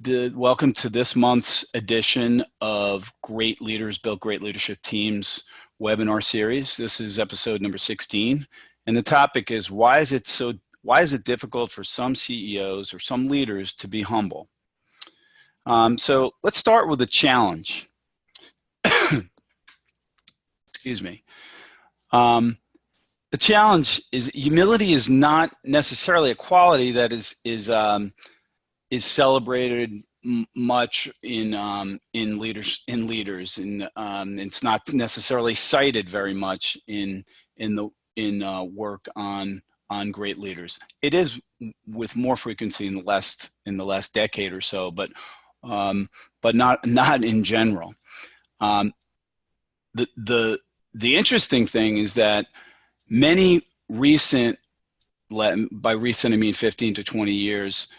Welcome to this month's edition of Great Leaders Build Great Leadership Teams webinar series. This is episode number 16, and the topic is why is it difficult for some CEOs or some leaders to be humble? So let's start with a challenge. Excuse me. The challenge is humility is not necessarily a quality that is celebrated much in leaders, and it's not necessarily cited very much in work on great leaders. It is with more frequency in the last decade or so, but not in general. The interesting thing is that many recent, by recent I mean 15 to 20 years,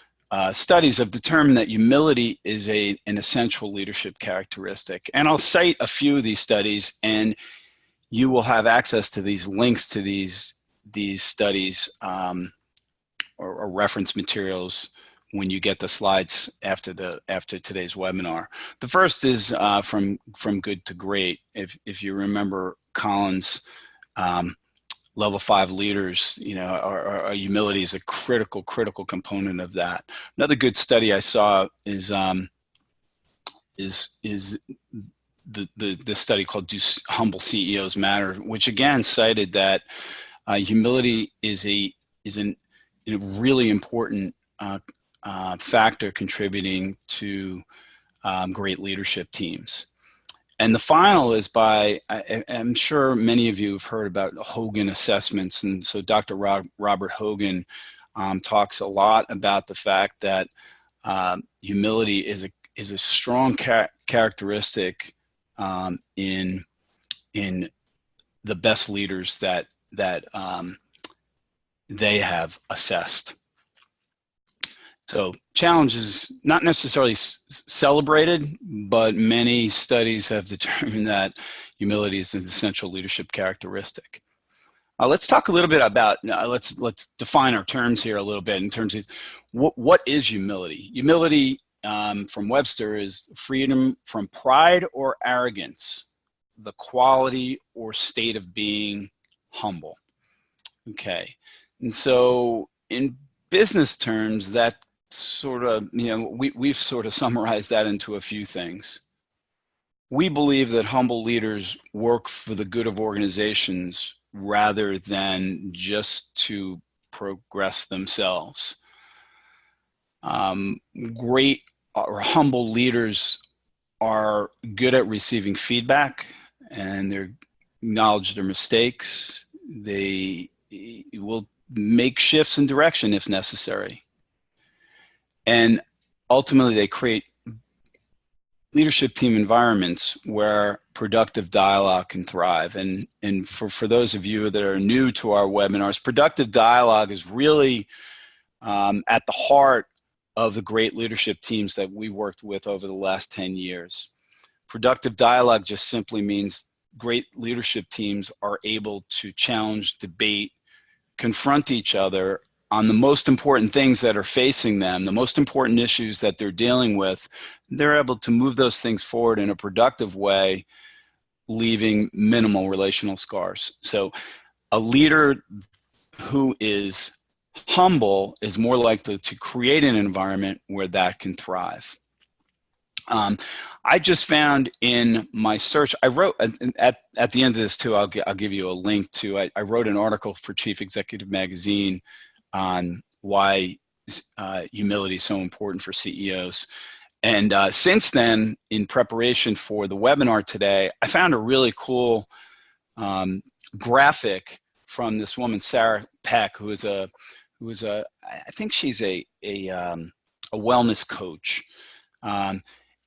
studies have determined that humility is an essential leadership characteristic. And I'll cite a few of these studies, and you will have access to these links to these studies or reference materials when you get the slides after today's webinar. The first is from Good to Great. If you remember Collins' Level 5 leaders, our humility is a critical component of that. Another good study I saw is the study called "Do Humble CEOs Matter?", which again cited that humility is a really important factor contributing to great leadership teams. And the final is by, I'm sure many of you have heard about Hogan assessments. And so Dr. Robert Hogan talks a lot about the fact that humility is a strong characteristic in the best leaders that they have assessed. So challenge is not necessarily celebrated, but many studies have determined that humility is an essential leadership characteristic. Let's talk a little bit about, let's define our terms here a little bit in terms of what is humility. Humility from Webster is freedom from pride or arrogance, the quality or state of being humble. Okay, and so in business terms, that sort of, we've sort of summarized that into a few things. We believe that humble leaders work for the good of organizations rather than just to progress themselves. Great or humble leaders are good at receiving feedback, and they acknowledge their mistakes. They will make shifts in direction if necessary. And ultimately, they create leadership team environments where productive dialogue can thrive. And for those of you that are new to our webinars, productive dialogue is really at the heart of the great leadership teams that we worked with over the last 10 years. Productive dialogue just simply means great leadership teams are able to challenge, debate, confront each other on the most important things that are facing them, the most important issues that they're dealing with. They're able to move those things forward in a productive way, leaving minimal relational scars. So a leader who is humble is more likely to create an environment where that can thrive. I just found in my search, I wrote at the end of this too, I'll give you a link to, I wrote an article for Chief Executive Magazine on why humility is so important for CEOs. And since then, in preparation for the webinar today, I found a really cool graphic from this woman, Sarah Peck, who is I think she's a wellness coach.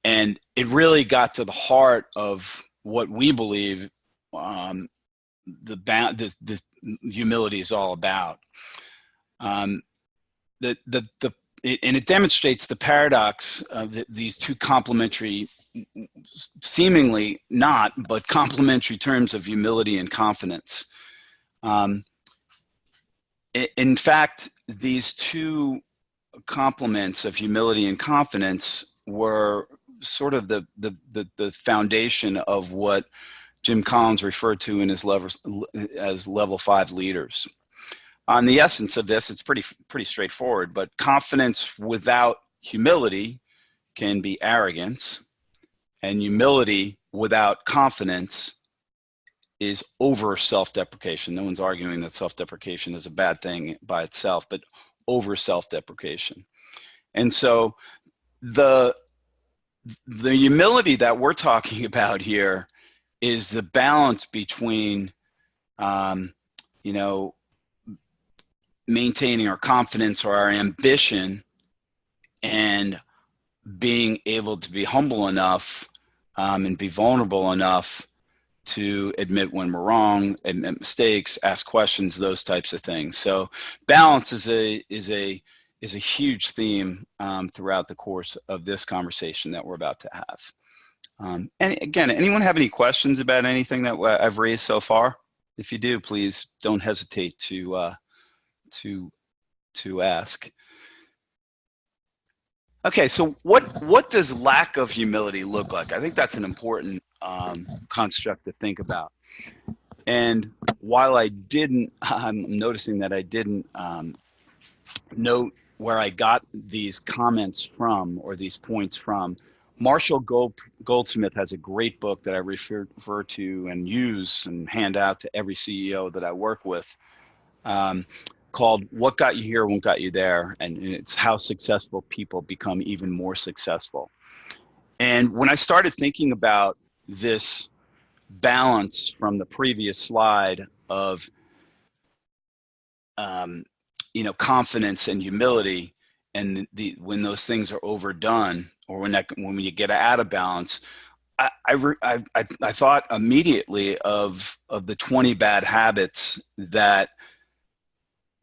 And it really got to the heart of what we believe the humility is all about. And it demonstrates the paradox of these two complementary, seemingly not, but complementary terms of humility and confidence. In fact, these two complements of humility and confidence were sort of the foundation of what Jim Collins referred to in his as level 5 leaders. On the essence of this, it's pretty straightforward, but confidence without humility can be arrogance, and humility without confidence is over self-deprecation. No one's arguing that self-deprecation is a bad thing by itself, but over self-deprecation. And so the humility that we're talking about here is the balance between, maintaining our confidence or our ambition and being able to be humble enough and be vulnerable enough to admit when we're wrong, admit mistakes, ask questions, those types of things. So balance is a huge theme throughout the course of this conversation that we're about to have. And again, anyone have any questions about anything that I've raised so far? If you do, please don't hesitate to ask. Okay, so what does lack of humility look like? I think that's an important construct to think about. And while I'm noticing that I didn't note where I got these comments from or these points from. Marshall Goldsmith has a great book that I refer to and use and hand out to every CEO that I work with, called What Got You Here Won't Got You There, and it's how successful people become even more successful. And when I started thinking about this balance from the previous slide of confidence and humility, and when those things are overdone, or when you get out of balance, I thought immediately of the 20 bad habits that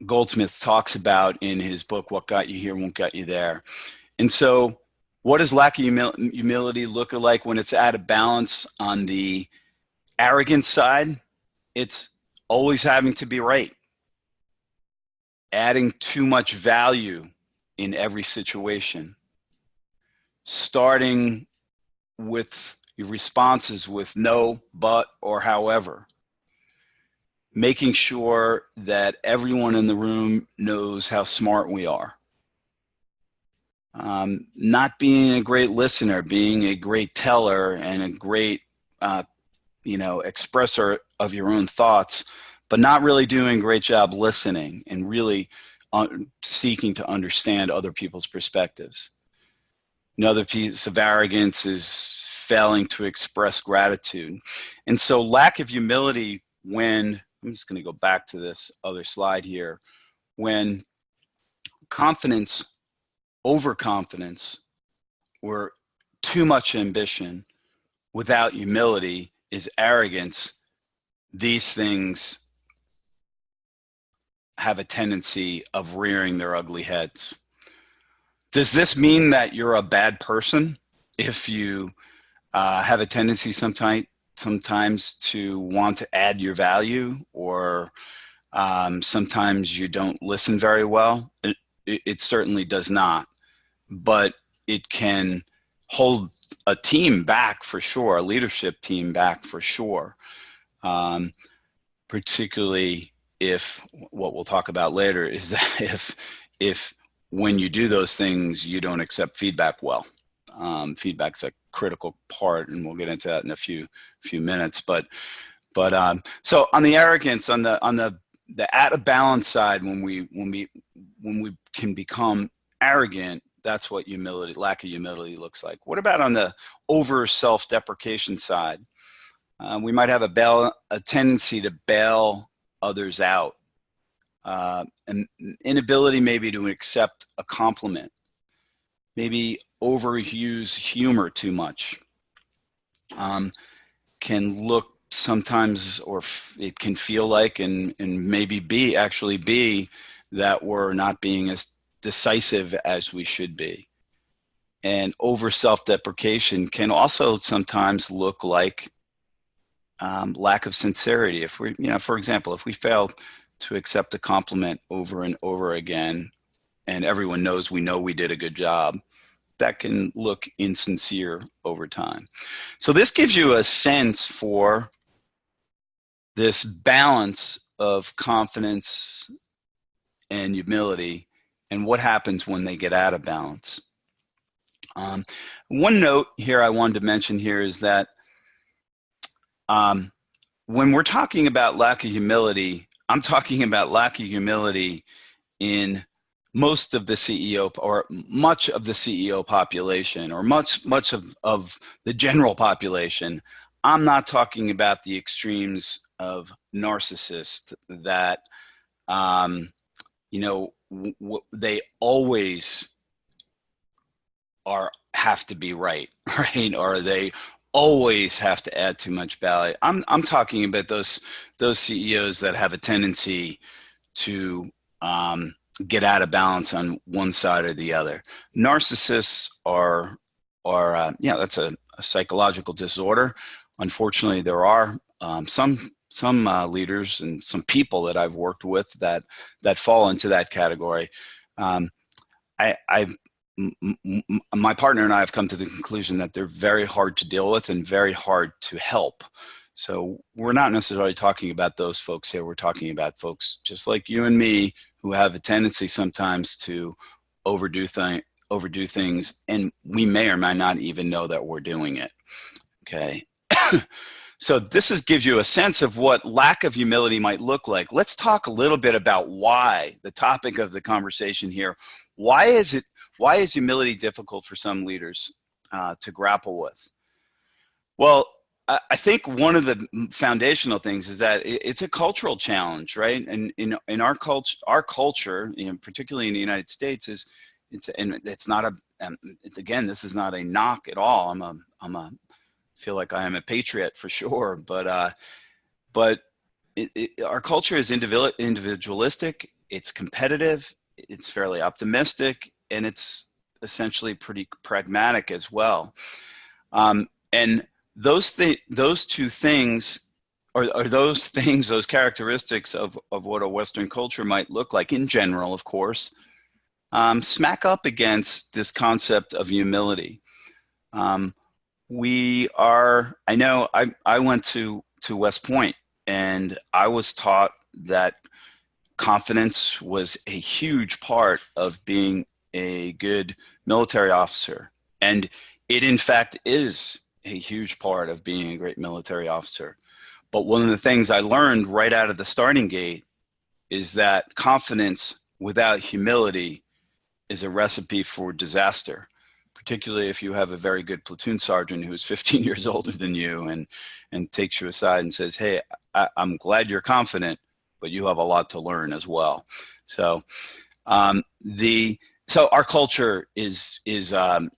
Goldsmith talks about in his book, What Got You Here Won't Got You There. And so what does lack of humility look like when it's out of balance? On the arrogance side, it's always having to be right, adding too much value in every situation, starting with your responses with no, but, or however, making sure that everyone in the room knows how smart we are, not being a great listener, being a great teller and a great expresser of your own thoughts, but not really doing a great job listening and really seeking to understand other people's perspectives. Another piece of arrogance is failing to express gratitude. And so lack of humility, when, I'm just going to go back to this other slide here, when confidence, overconfidence, or too much ambition without humility is arrogance, these things have a tendency of rearing their ugly heads. Does this mean that you're a bad person if you have a tendency sometimes to want to add your value, or sometimes you don't listen very well? It certainly does not, but it can hold a team back for sure, a leadership team back for sure, particularly if what we'll talk about later is that if when you do those things, you don't accept feedback well. Feedback's a critical part, and we'll get into that in a few minutes. But so on the arrogance, on the out of balance side, when we can become arrogant, that's what lack of humility looks like. What about on the over self-deprecation side? We might have a tendency to bail others out, an inability maybe to accept a compliment, maybe overuse humor too much, can look sometimes, or it can feel like, and maybe actually be that we're not being as decisive as we should be. And over self-deprecation can also sometimes look like lack of sincerity. If we, for example, if we fail to accept a compliment over and over again, and everyone knows we did a good job, that can look insincere over time. So this gives you a sense for this balance of confidence and humility and what happens when they get out of balance. One note here I wanted to mention here is that when we're talking about lack of humility, I'm talking about lack of humility in most of the CEO or much of the CEO population or much of the general population. I'm not talking about the extremes of narcissists that, they always have to be right, right? Or they always have to add too much value. I'm talking about those CEOs that have a tendency to get out of balance on one side or the other. Narcissists are that's a psychological disorder. Unfortunately, there are some leaders and some people that I've worked with that fall into that category. My partner and I have come to the conclusion that they're very hard to deal with and very hard to help. So we're not necessarily talking about those folks here. We're talking about folks just like you and me who have a tendency sometimes to overdo things, and we may or may not even know that we're doing it. Okay. So this gives you a sense of what lack of humility might look like. Let's talk a little bit about why, the topic of the conversation here. Why is humility difficult for some leaders to grapple with? Well, I think one of the foundational things is that it's a cultural challenge, right? And in our culture, particularly in the United States, again, this is not a knock at all. Feel like I am a patriot for sure, but our culture is individualistic. It's competitive. It's fairly optimistic, and it's essentially pretty pragmatic as well. And those two things, or those characteristics of what a Western culture might look like in general, of course, smack up against this concept of humility. I know I went to West Point, and I was taught that confidence was a huge part of being a good military officer. And it in fact is a huge part of being a great military officer. But one of the things I learned right out of the starting gate is that confidence without humility is a recipe for disaster, particularly if you have a very good platoon sergeant who is 15 years older than you and takes you aside and says, hey, I'm glad you're confident, but you have a lot to learn as well. So so our culture is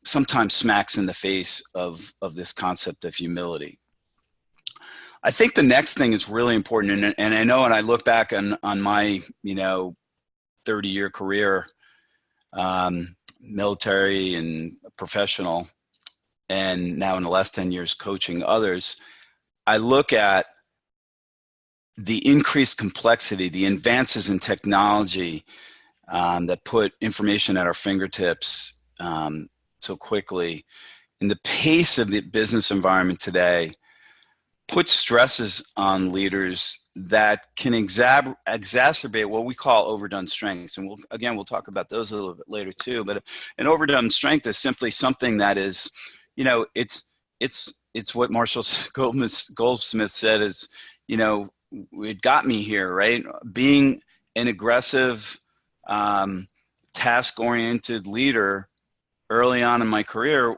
sometimes smacks in the face of this concept of humility. I think the next thing is really important, and I know when I look back on my 30-year career, military and professional, and now in the last 10 years coaching others, I look at the increased complexity, the advances in technology that put information at our fingertips so quickly, and the pace of the business environment today puts stresses on leaders that can exacerbate what we call overdone strengths. And we'll talk about those a little bit later too. But an overdone strength is simply something that is, it's what Marshall Goldsmith said is, it got me here, right? Being an aggressive, task-oriented leader early on in my career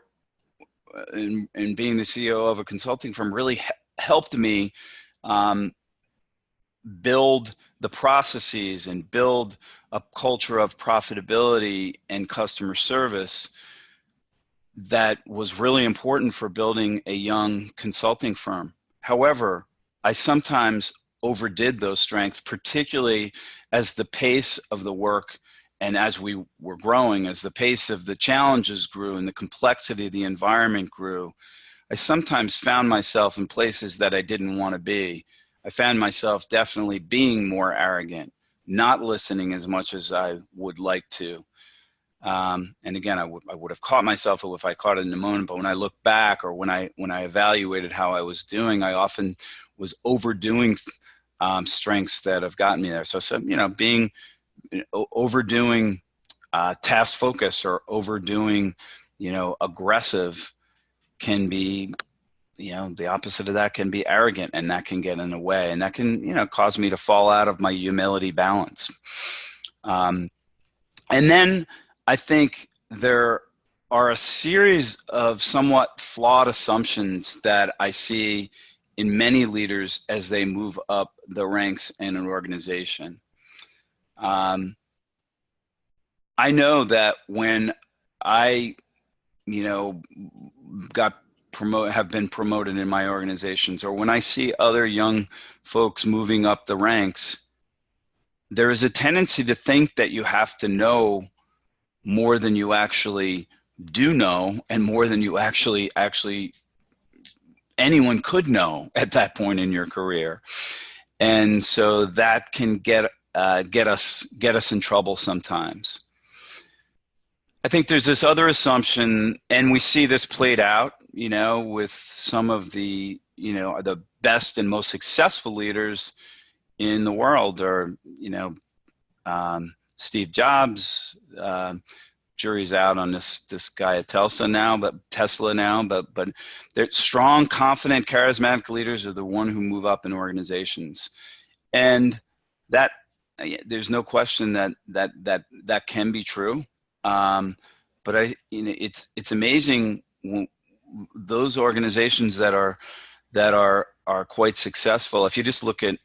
and being the CEO of a consulting firm really helped me build the processes and build a culture of profitability and customer service that was really important for building a young consulting firm. However, I sometimes overdid those strengths, particularly as the pace of the work and as we were growing, as the pace of the challenges grew and the complexity of the environment grew. I sometimes found myself in places that I didn't want to be. I found myself definitely being more arrogant, not listening as much as I would like to. And again, I would have caught myself if I caught it in the moment. But when I look back, or when I evaluated how I was doing, I often was overdoing strengths that have gotten me there. So being overdoing task focus, or overdoing, aggressive, can be, the opposite of that can be arrogant, and that can get in the way, and that can, cause me to fall out of my humility balance. And then I think there are a series of somewhat flawed assumptions that I see in many leaders as they move up the ranks in an organization. I know that when I, have been promoted in my organizations, or when I see other young folks moving up the ranks, there is a tendency to think that you have to know more than you actually do know, and more than you actually anyone could know at that point in your career. And so that can get us in trouble sometimes. I think there's this other assumption, and we see this played out, with some of the, the best and most successful leaders in the world are, Steve Jobs. Jury's out on this guy at Tesla now, but they're strong, confident, charismatic leaders are the one who move up in organizations, and that there's no question that can be true. But it's amazing when those organizations that are quite successful. If you just look at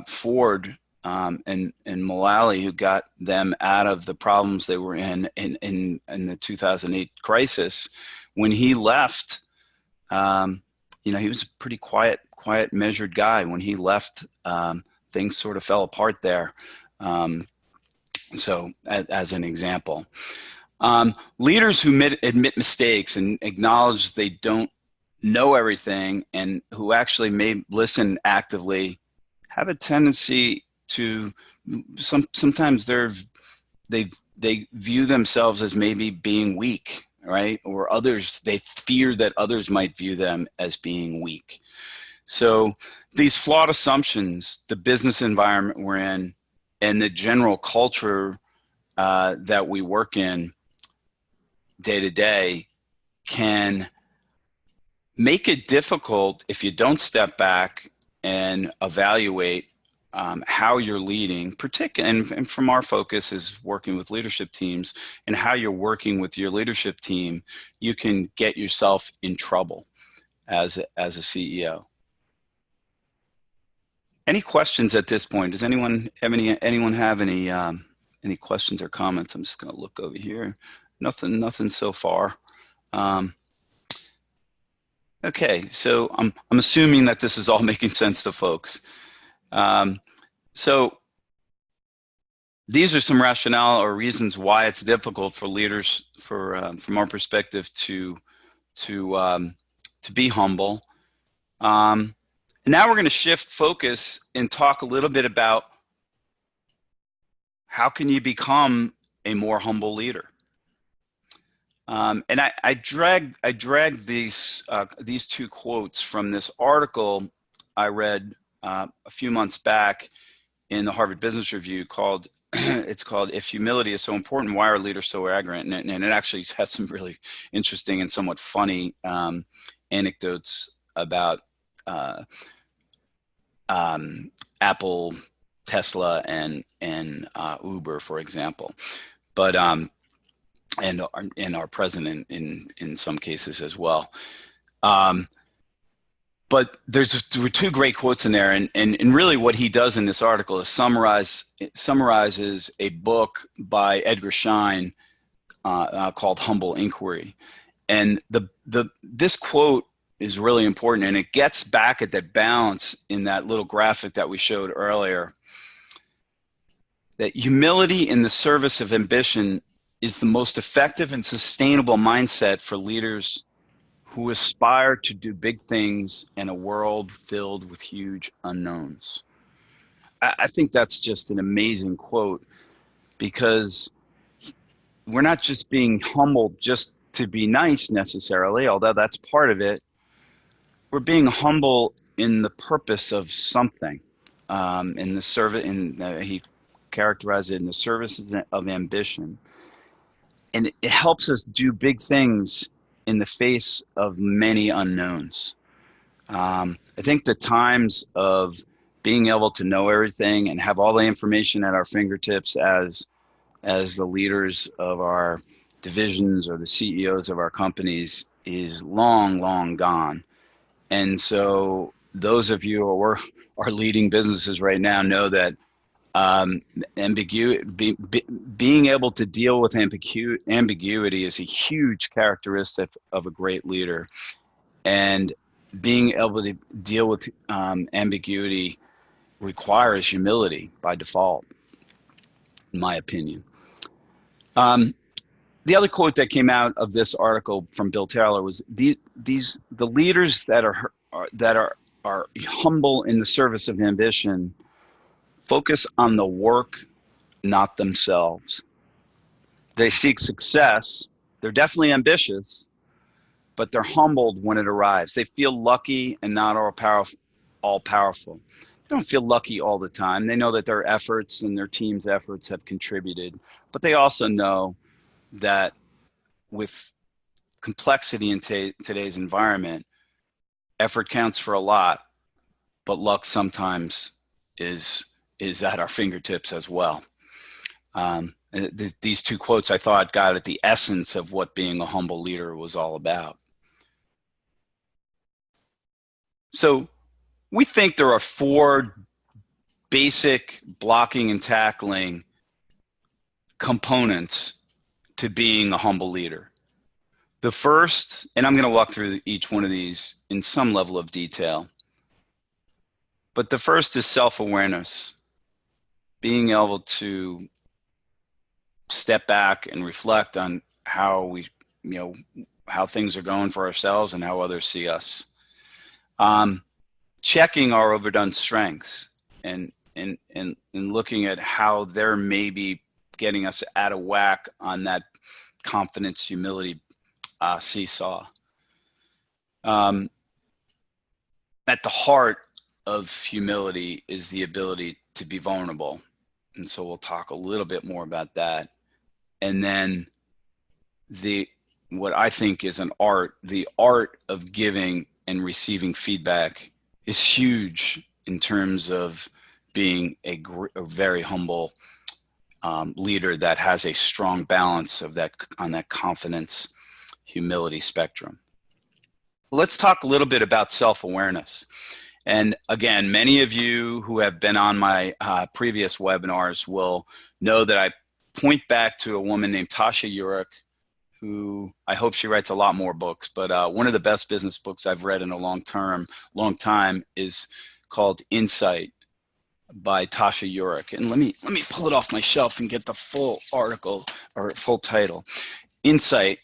Ford and Mullally, who got them out of the problems they were in the 2008 crisis, when he left, he was a pretty quiet, measured guy. When he left, things sort of fell apart there. So as an example, leaders who admit mistakes and acknowledge they don't know everything, and who actually may listen actively, have a tendency to sometimes they view themselves as maybe being weak, right? Or they fear that others might view them as being weak. So these flawed assumptions, the business environment we're in, and the general culture that we work in day to day, can make it difficult if you don't step back and evaluate how you're leading, and from our focus is working with leadership teams, and how you're working with your leadership team, you can get yourself in trouble as a CEO. Any questions at this point? Does anyone have any questions or comments? I'm just going to look over here. Nothing so far. Okay, so I'm assuming that this is all making sense to folks. So these are some rationale or reasons why it's difficult for leaders, from our perspective, to be humble. And now we're going to shift focus and talk a little bit about how can you become a more humble leader. And I dragged these two quotes from this article I read a few months back in the Harvard Business Review called "If Humility is So Important, Why Are Leaders So Arrogant?" And it actually has some really interesting and somewhat funny anecdotes about Apple, Tesla, and Uber, for example. But and our president in some cases as well. But there were two great quotes in there, and really what he does in this article is summarizes a book by Edgar Schein called Humble Inquiry. And this quote is really important, and it gets back at that balance in that little graphic that we showed earlier, that humility in the service of ambition is the most effective and sustainable mindset for leaders who aspire to do big things in a world filled with huge unknowns. I think that's just an amazing quote, because we're not just being humbled just to be nice necessarily, although that's part of it. We're being humble in the purpose of something, in the service. He characterized it in the services of ambition, and it helps us do big things in the face of many unknowns. I think the times of being able to know everything and have all the information at our fingertips as the leaders of our divisions or the CEOs of our companies is long, long gone. And so those of you who are leading businesses right now know that being able to deal with ambiguity is a huge characteristic of a great leader. And being able to deal with ambiguity requires humility by default, in my opinion. The other quote that came out of this article from Bill Taylor was the leaders that are humble in the service of ambition focus on the work, not themselves. They seek success. They're definitely ambitious, but they're humbled when it arrives. They feel lucky and not all powerful. They don't feel lucky all the time. They know that their efforts and their team's efforts have contributed, but they also know that with complexity in today's environment, effort counts for a lot, but luck sometimes is at our fingertips as well. These two quotes I thought got at the essence of what being a humble leader was all about. So we think there are 4 basic blocking and tackling components to being a humble leader. The first, and I'm going to walk through each one of these in some level of detail, but the first is self-awareness. Being able to step back and reflect on how how things are going for ourselves and how others see us. Checking our overdone strengths and looking at how they're maybe getting us out of whack on that confidence, humility seesaw. At the heart of humility is the ability to be vulnerable. And so we'll talk a little bit more about that. And then what I think is an art, the art of giving and receiving feedback is huge in terms of being a very humble leader that has a strong balance of that on that confidence, humility spectrum. Let's talk a little bit about self-awareness. And again, many of you who have been on my previous webinars will know that I point back to a woman named Tasha Eurich, who I hope she writes a lot more books, but one of the best business books I've read in a long time is called Insight by Tasha Eurich. And let me pull it off my shelf and get the full article or full title. Insight: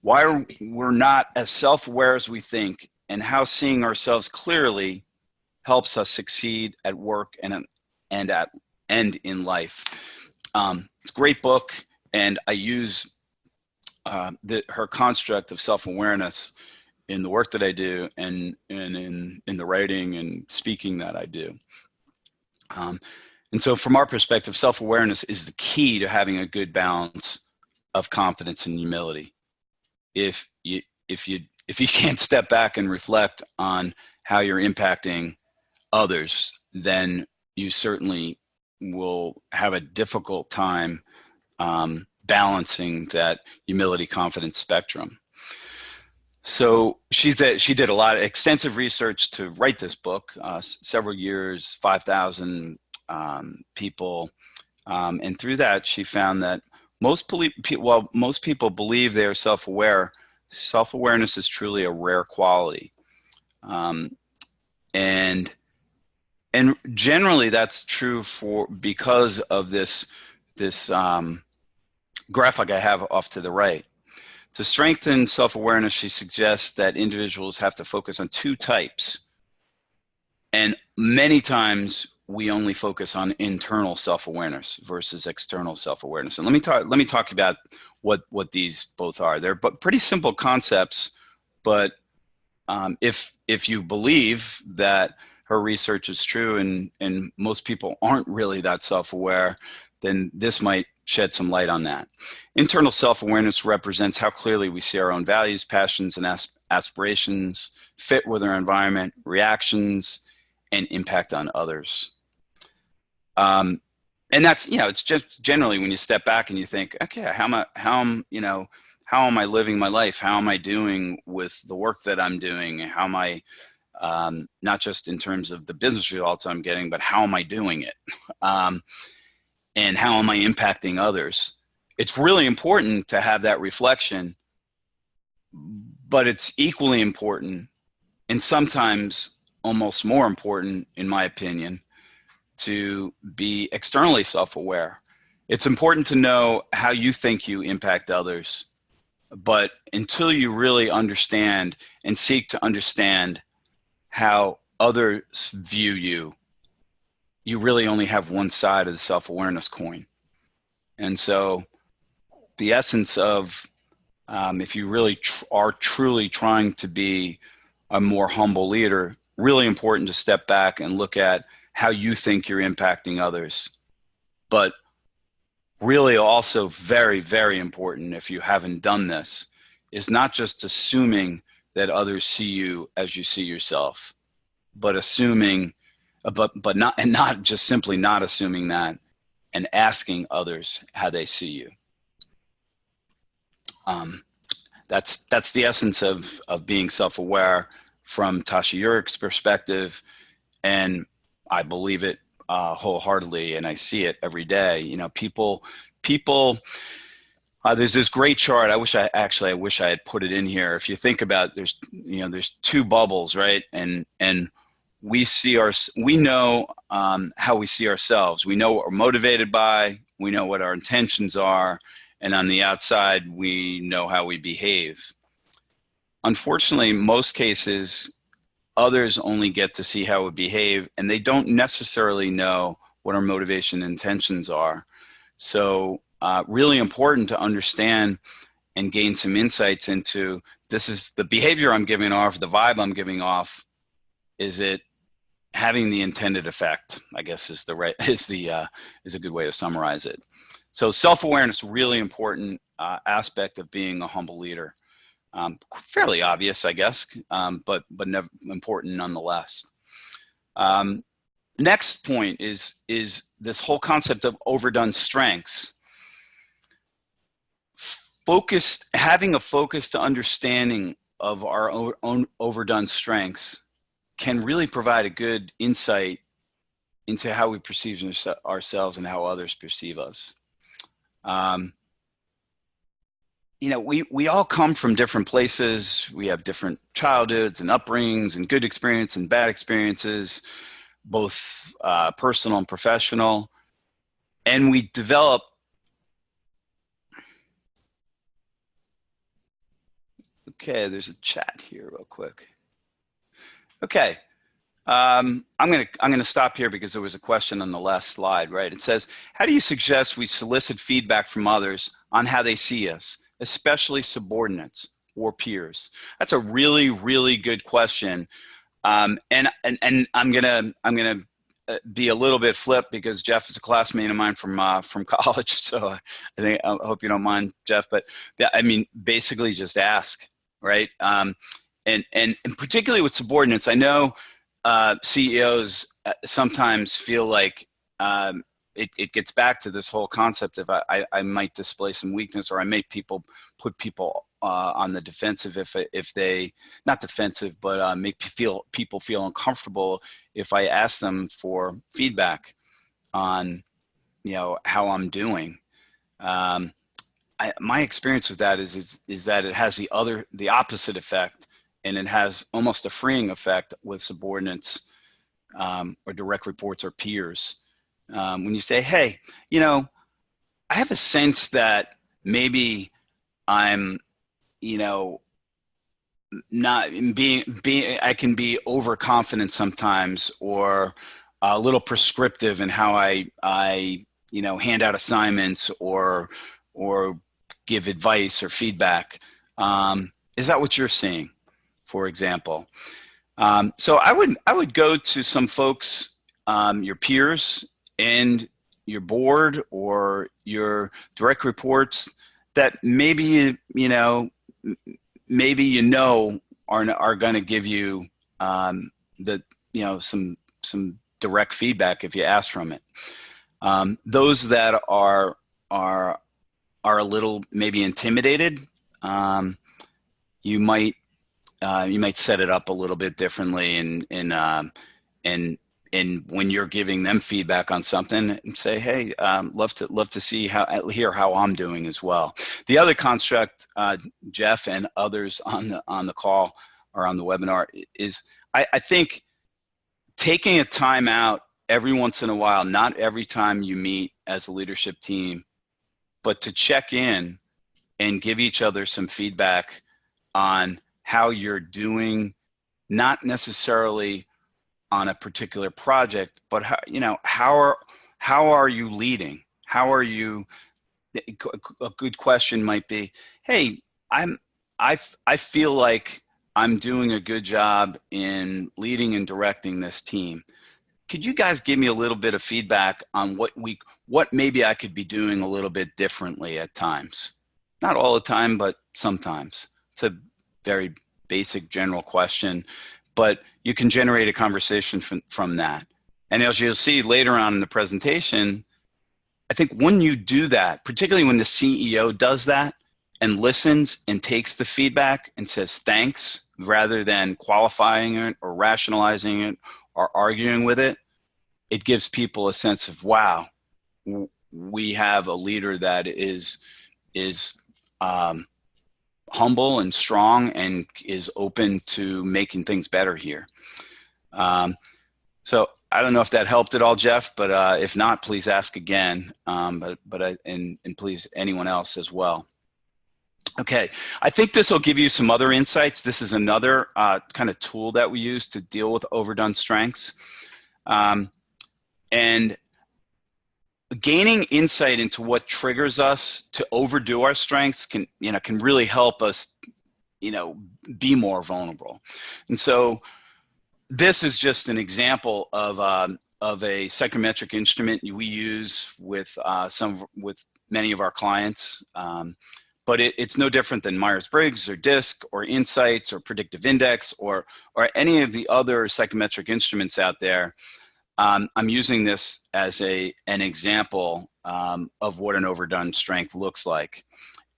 Why We're Not as Self-Aware as We Think, and How Seeing Ourselves Clearly Helps Us Succeed at Work and in life. It's a great book, and I use her construct of self-awareness in the work that I do and in the writing and speaking that I do. And so from our perspective, self-awareness is the key to having a good balance of confidence and humility. If you can't step back and reflect on how you're impacting others, then you certainly will have a difficult time balancing that humility confidence spectrum. So she did a lot of extensive research to write this book, several years, 5,000 people, and through that she found that most people believe they are self-aware, self-awareness is truly a rare quality, and generally that's true because of this graphic I have off to the right. To strengthen self-awareness, she suggests that individuals have to focus on 2 types. And many times we only focus on internal self-awareness versus external self-awareness. And let me talk about what these both are. They're but pretty simple concepts, but if you believe that her research is true and most people aren't really that self-aware, then this might shed some light on that. Internal self-awareness represents how clearly we see our own values, passions, and aspirations fit with our environment, reactions, and impact on others. And that's, it's just generally when you step back and you think, okay, how am I living my life? How am I doing with the work that I'm doing? How am I, not just in terms of the business results I'm getting, but how am I doing it? And how am I impacting others? It's really important to have that reflection, but it's equally important, and sometimes almost more important, in my opinion, to be externally self-aware. It's important to know how you think you impact others, but until you really understand and seek to understand how others view you, you really only have one side of the self-awareness coin. And so the essence of, if you really are truly trying to be a more humble leader, really important to step back and look at how you think you're impacting others. But really also very, very important, if you haven't done this, is not just assuming that others see you as you see yourself, but assuming, but not just simply not assuming that, and asking others how they see you. That's the essence of being self-aware from Tasha Eurich's perspective, and I believe it wholeheartedly, and I see it every day. People. There's this great chart. I wish I had put it in here. If you think about, there's two bubbles, right? And we know how we see ourselves. We know what we're motivated by. We know what our intentions are. And on the outside, we know how we behave. Unfortunately, most cases, others only get to see how we behave, and they don't necessarily know what our motivation and intentions are. So really important to understand and gain some insights into, this is the behavior I'm giving off, the vibe I'm giving off. Is it having the intended effect? I guess is a good way to summarize it. So self-awareness, really important aspect of being a humble leader. Fairly obvious, I guess, but important nonetheless. Next point is this whole concept of overdone strengths. Having a focused understanding of our own overdone strengths can really provide a good insight into how we perceive ourselves and how others perceive us. We all come from different places. We have different childhoods and upbringings and good experience and bad experiences, both personal and professional. And we develop okay, there's a chat here real quick. Okay. I'm gonna stop here because there was a question on the last slide, right? It says, how do you suggest we solicit feedback from others on how they see us, especially subordinates or peers? That's a really, really good question. And I'm gonna be a little bit flip because Jeff is a classmate of mine from college. So I hope you don't mind, Jeff, but I mean, basically just ask, right? And particularly with subordinates, I know CEOs sometimes feel like it gets back to this whole concept of I might display some weakness, or I may put people on the defensive if they, not defensive, but make people feel uncomfortable if I ask them for feedback on how I'm doing. My experience with that is that it has the opposite effect. And it has almost a freeing effect with subordinates or direct reports or peers. When you say, hey, I have a sense that maybe I'm, not being, I can be overconfident sometimes, or a little prescriptive in how I hand out assignments or give advice or feedback. Is that what you're seeing, for example? So I would go to some folks, your peers and your board or your direct reports that maybe are going to give you some direct feedback if you ask from it. Those that are a little maybe intimidated, you might set it up a little bit differently, and when you're giving them feedback on something, and say, hey, love to see hear how I'm doing as well. The other construct, Jeff and others on the call or on the webinar, is I think taking a time out every once in a while, not every time you meet as a leadership team, but to check in and give each other some feedback on how you're doing, not necessarily on a particular project, but how are you leading? How are you? A good question might be, hey, I feel like I'm doing a good job in leading and directing this team. Could you guys give me a little bit of feedback on what maybe I could be doing a little bit differently at times? Not all the time, but sometimes. It's a very basic general question, but you can generate a conversation from that. And as you'll see later on in the presentation, I think when you do that, particularly when the CEO does that and listens and takes the feedback and says thanks, rather than qualifying it or rationalizing it or arguing with it, it gives people a sense of, wow, we have a leader that is humble and strong and is open to making things better here. So I don't know if that helped at all, Jeff, but if not, please ask again. And please anyone else as well. Okay, I think this will give you some other insights. This is another kind of tool that we use to deal with overdone strengths. And gaining insight into what triggers us to overdo our strengths can really help us, be more vulnerable. And so this is just an example of a psychometric instrument we use with many of our clients. But it's no different than Myers-Briggs or DISC or Insights or Predictive Index or any of the other psychometric instruments out there. I'm using this as an example of what an overdone strength looks like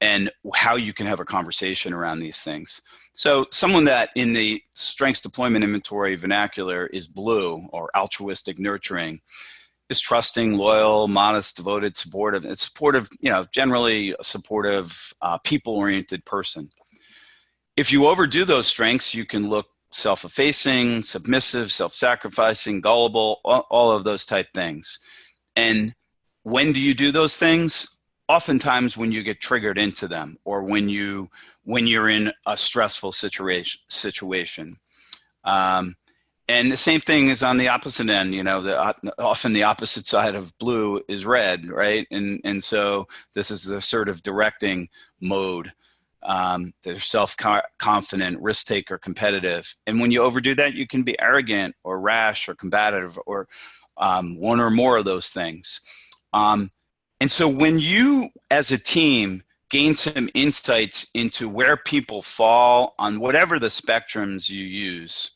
and how you can have a conversation around these things. So someone that in the strengths deployment inventory vernacular is blue or altruistic nurturing is trusting, loyal, modest, devoted, supportive. It's supportive, generally a supportive, people-oriented person. If you overdo those strengths, you can look self-effacing, submissive, self-sacrificing, gullible, all of those type things. And when do you do those things? Oftentimes when you get triggered into them or when you're in a stressful situation. And the same thing is on the opposite end. Often the opposite side of blue is red, right? And so this is the assertive directing mode. They're self-confident, risk-taker, competitive. And when you overdo that, you can be arrogant or rash or combative or one or more of those things. And so when you, as a team, gain some insights into where people fall on whatever the spectrums you use,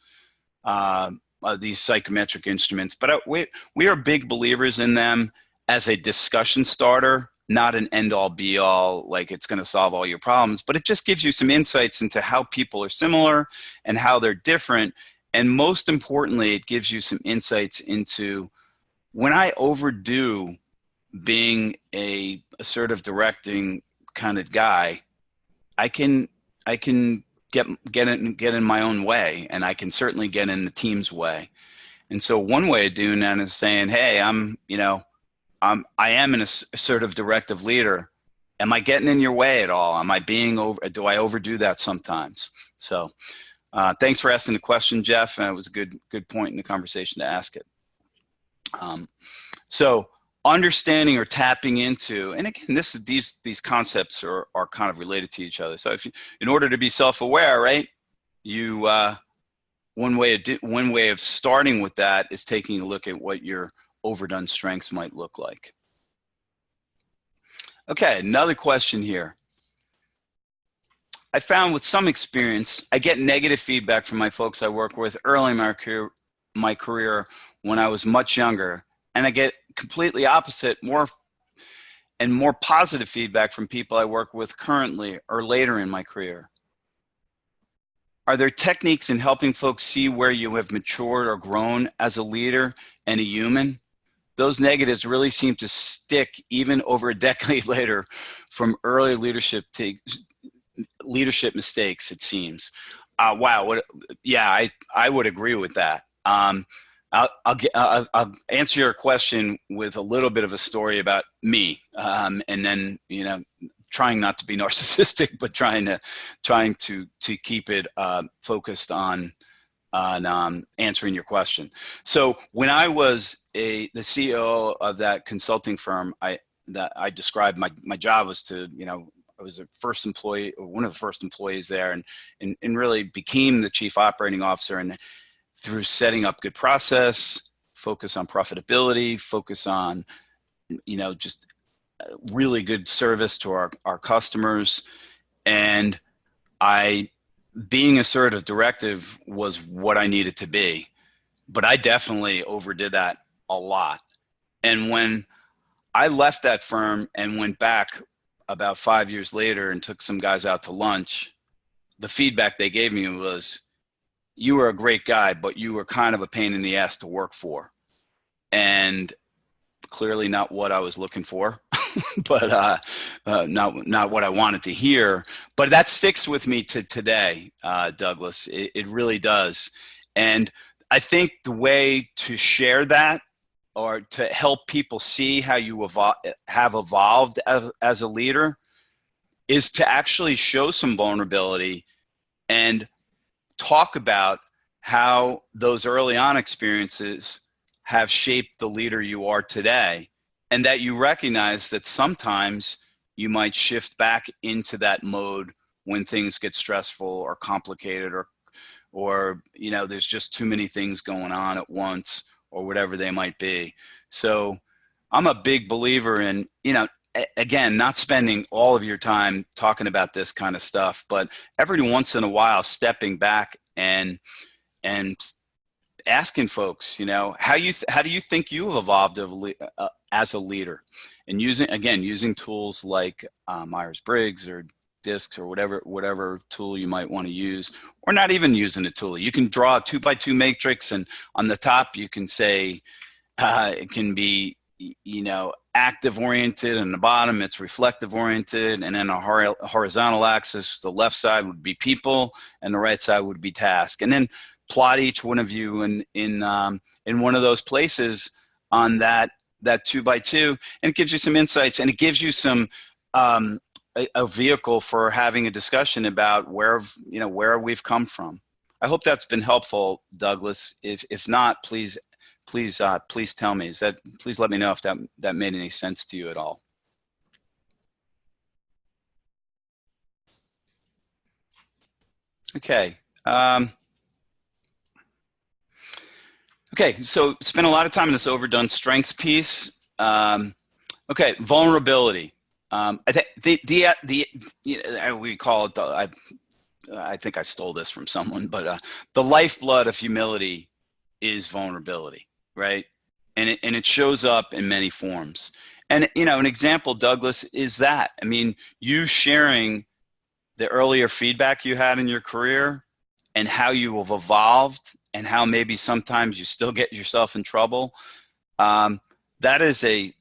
these psychometric instruments, but we are big believers in them as a discussion starter, not an end-all be-all, like it's going to solve all your problems, but it just gives you some insights into how people are similar and how they're different. And most importantly, it gives you some insights into when I overdo being a assertive directing kind of guy, I can get in my own way, and I can certainly get in the team's way. And so one way of doing that is saying, hey, I am an assertive directive leader. Am I getting in your way at all? Do I overdo that sometimes? So thanks for asking the question, Jeff. And it was a good point in the conversation to ask it. Um, so understanding or tapping into, and again, these concepts are kind of related to each other. So if you, in order to be self-aware, right, you one way of starting with that is taking a look at what your overdone strengths might look like. Okay, another question here. I found with some experience, I get negative feedback from my folks I work with early in my career when I was much younger, and I get completely opposite, more positive feedback from people I work with currently or later in my career. Are there techniques in helping folks see where you have matured or grown as a leader and a human? Those negatives really seem to stick even over a decade later from early leadership mistakes, it seems. Wow. Yeah, I would agree with that. I'll answer your question with a little bit of a story about me, and then, you know, trying not to be narcissistic, but trying to keep it focused on answering your question. So when I was the CEO of that consulting firm, I described my job was to, you know, I was a first employee, or one of the first employees there, and really became the chief operating officer. And through setting up good process, focus on profitability, focus on, you know, just really good service to our customers. And being assertive directive was what I needed to be, but I definitely overdid that a lot. And when I left that firm and went back about 5 years later and took some guys out to lunch, the feedback they gave me was, you were a great guy, but you were kind of a pain in the ass to work for. And clearly not what I was looking for, but not what I wanted to hear. But that sticks with me to today, Douglas. It really does. And I think the way to share that, or to help people see how you have evolved as a leader, is to actually show some vulnerability and talk about how those early on experiences have shaped the leader you are today, and that you recognize that sometimes you might shift back into that mode when things get stressful or complicated, or you know, there's just too many things going on at once, or whatever they might be. So I'm a big believer in, you know, again, not spending all of your time talking about this kind of stuff, but every once in a while stepping back and asking folks, you know, how do you think you have evolved as a leader, and using tools like Myers-Briggs or DISC or whatever tool you might want to use, or not even using a tool. You can draw a 2x2 matrix, and on the top you can say it can be, you know, active oriented, and the bottom it's reflective oriented, and then a horizontal axis, the left side would be people and the right side would be task, and then plot each one of you in one of those places on that 2x2, and it gives you some insights, and it gives you some a vehicle for having a discussion about where we've come from. I hope that's been helpful, Douglas. If not, please tell me. Please let me know if that made any sense to you at all. Okay. Okay, so spend a lot of time in this overdone strengths piece. Okay, vulnerability. I think we call it I think I stole this from someone, but the lifeblood of humility is vulnerability, right? And it shows up in many forms. And you know, an example, Douglas, is that, I mean, you sharing the earlier feedback you had in your career and how you have evolved, and how maybe sometimes you still get yourself in trouble. That is a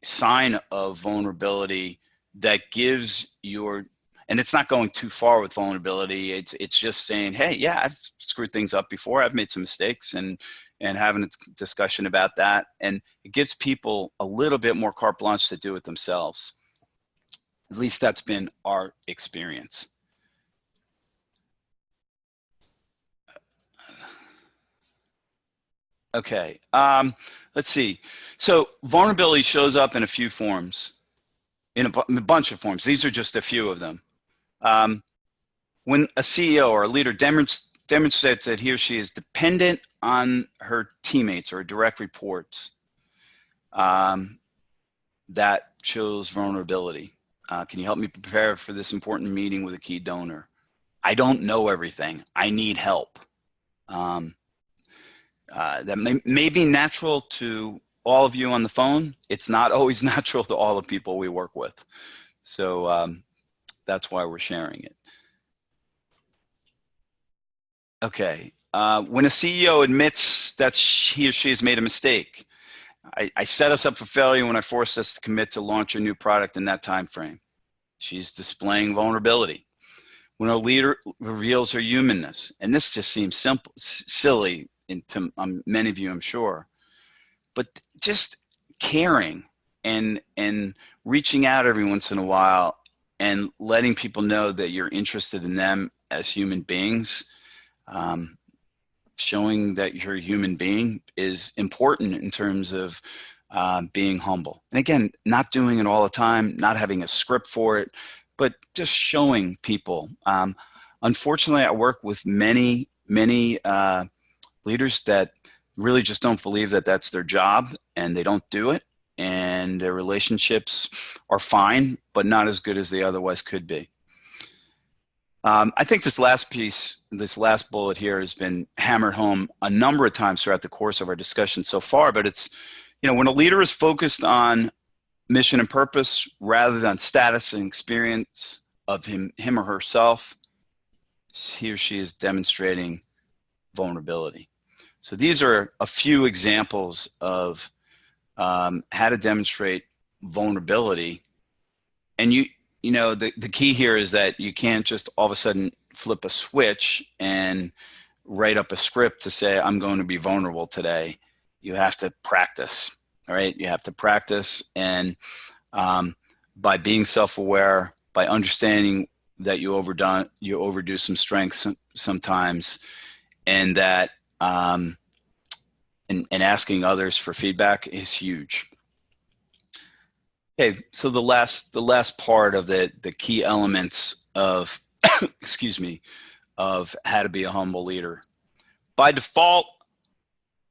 sign of vulnerability that gives and it's not going too far with vulnerability. It's just saying, hey, yeah, I've screwed things up before. I've made some mistakes, and having a discussion about that. And it gives people a little bit more carte blanche to do it themselves. At least that's been our experience. Okay. Let's see. So vulnerability shows up in a few forms, in a bunch of forms. These are just a few of them. When a CEO or a leader demonstrates that he or she is dependent on her teammates or direct reports, that shows vulnerability. Can you help me prepare for this important meeting with a key donor? I don't know everything. I need help. That may be natural to all of you on the phone. It's not always natural to all the people we work with. So that's why we're sharing it. Okay. When a CEO admits that he or she has made a mistake, I set us up for failure when I forced us to commit to launch a new product in that time frame. She's displaying vulnerability. When a leader reveals her humanness, and this just seems simple, silly to many of you, I'm sure, but just caring and reaching out every once in a while and letting people know that you're interested in them as human beings, showing that you're a human being is important in terms of being humble. And again, not doing it all the time, not having a script for it, but just showing people. Unfortunately, I work with many leaders that really just don't believe that that's their job, and they don't do it, and their relationships are fine, but not as good as they otherwise could be. I think this last piece, this last bullet here has been hammered home a number of times throughout the course of our discussion so far, but it's, when a leader is focused on mission and purpose rather than status and experience of him or herself, he or she is demonstrating vulnerability. So these are a few examples of how to demonstrate vulnerability. And the key here is that you can't just all of a sudden flip a switch and write up a script to say, I'm going to be vulnerable today. You have to practice, all right? You have to practice, and by being self-aware, by understanding that you overdo some strengths sometimes, and that and asking others for feedback is huge. Okay, so the last part of the key elements of excuse me, of how to be a humble leader. By default,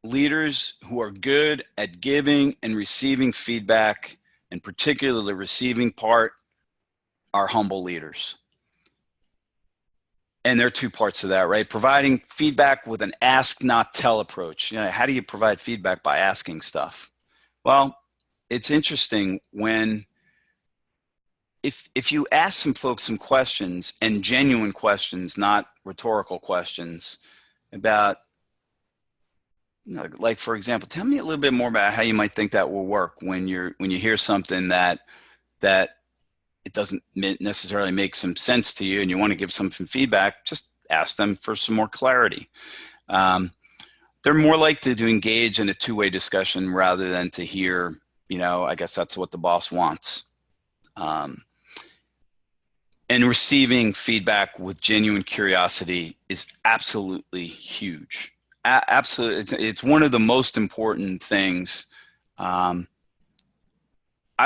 leaders who are good at giving and receiving feedback, and particularly the receiving part, are humble leaders. And there are two parts of that, right? Providing feedback with an ask, not tell approach. How do you provide feedback? By asking stuff. Well, it's interesting when if you ask some folks some questions, and genuine questions, not rhetorical questions, about, like, for example, tell me a little bit more about how you might think that will work when you hear something that it doesn't necessarily make some sense to you and you want to give some feedback. Just ask them for some more clarity. They're more likely to engage in a two-way discussion rather than to hear, I guess that's what the boss wants. And receiving feedback with genuine curiosity is absolutely huge. Absolutely, it's one of the most important things. I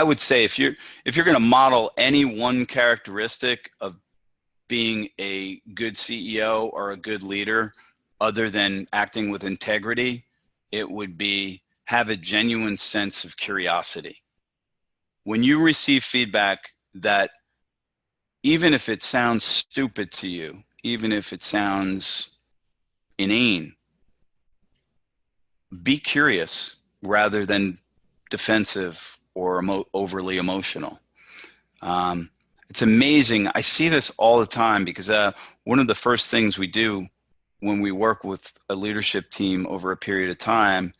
would say if you're going to model any one characteristic of being a good CEO or a good leader, other than acting with integrity, it would be have a genuine sense of curiosity. When you receive feedback that, even if it sounds stupid to you, even if it sounds inane, be curious rather than defensive or overly emotional. It's amazing. I see this all the time because one of the first things we do when we work with a leadership team over a period of time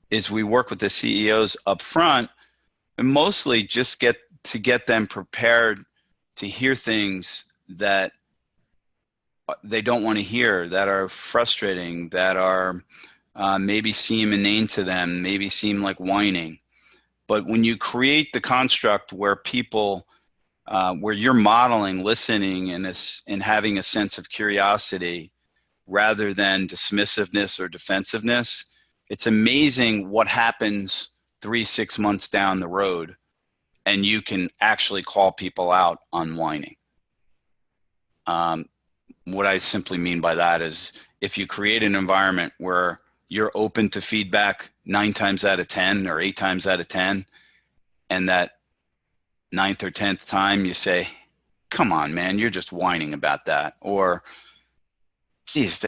is we work with the CEOs up front, and mostly just get them prepared to hear things that they don't want to hear, that are frustrating, that are maybe seem inane to them, maybe seem like whining. But when you create the construct where people, where you're modeling listening and having a sense of curiosity rather than dismissiveness or defensiveness, It's amazing what happens 3, 6 months down the road, and you can actually call people out on whining. What I simply mean by that is if you create an environment where you're open to feedback 9 times out of 10 or 8 times out of 10, and that ninth or 10th time you say, come on, man, you're just whining about that. Or, geez,